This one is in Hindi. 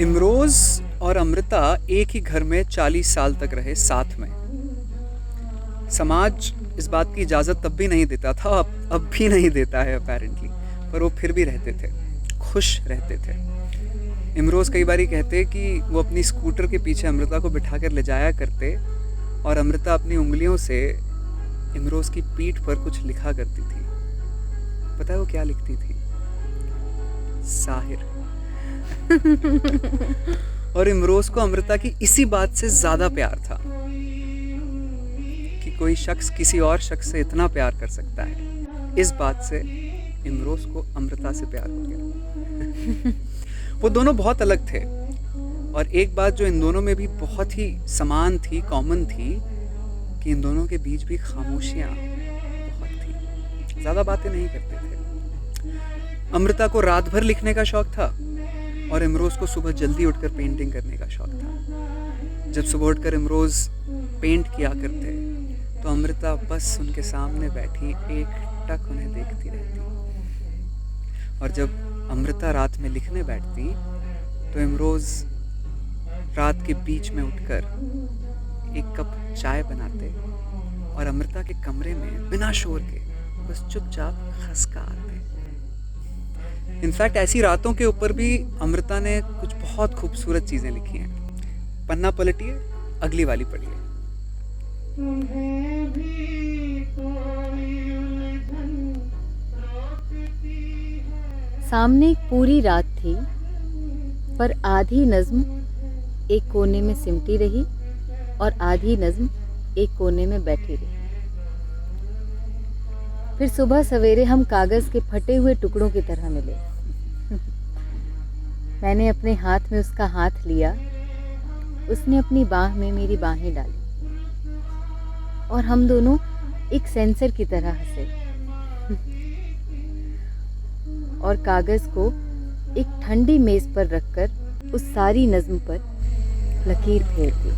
इमरोज और अमृता एक ही घर में 40 साल तक रहे साथ में। समाज इस बात की इजाज़त तब भी नहीं देता था, अब भी नहीं देता है अपेरेंटली, पर वो फिर भी रहते थे, खुश रहते थे। इमरोज कई बार कहते कि वो अपनी स्कूटर के पीछे अमृता को बिठा कर ले जाया करते और अमृता अपनी उंगलियों से इमरोज की पीठ पर कुछ लिखा करती थी। पता है वो क्या लिखती थी? साहिर। और इमरोज को अमृता की इसी बात से ज्यादा प्यार था कि कोई शख्स किसी और शख्स से इतना प्यार कर सकता है। इस बात से इमरोज को अमृता से प्यार हो गया। वो दोनों बहुत अलग थे और एक बात जो इन दोनों में भी बहुत ही समान थी, कॉमन थी, कि इन दोनों के बीच भी खामोशियां बहुत थी, ज्यादा बातें नहीं करते थे। अमृता को रात भर लिखने का शौक था और इमरोज को सुबह जल्दी उठकर पेंटिंग करने का शौक था। जब सुबह उठकर इमरोज पेंट किया करते तो अमृता बस उनके सामने बैठी एकटक उन्हें देखती रहती। और जब अमृता रात में लिखने बैठती तो इमरोज रात के बीच में उठकर एक कप चाय बनाते और अमृता के कमरे में बिना शोर के बस चुपचाप खसका आते। इनफैक्ट ऐसी रातों के ऊपर भी अमृता ने कुछ बहुत खूबसूरत चीजें लिखी हैं। पन्ना पलटिए, अगली वाली पढ़िए। सामने एक पूरी रात थी, पर आधी नज्म एक कोने में सिमटी रही और आधी नज्म एक कोने में बैठी रही। फिर सुबह सवेरे हम कागज के फटे हुए टुकड़ों की तरह मिले। मैंने अपने हाथ में उसका हाथ लिया, उसने अपनी बाह में मेरी बाहें डाली और हम दोनों एक सेंसर की तरह हंसे और कागज को एक ठंडी मेज पर रखकर उस सारी नज्म पर लकीर फेर दी।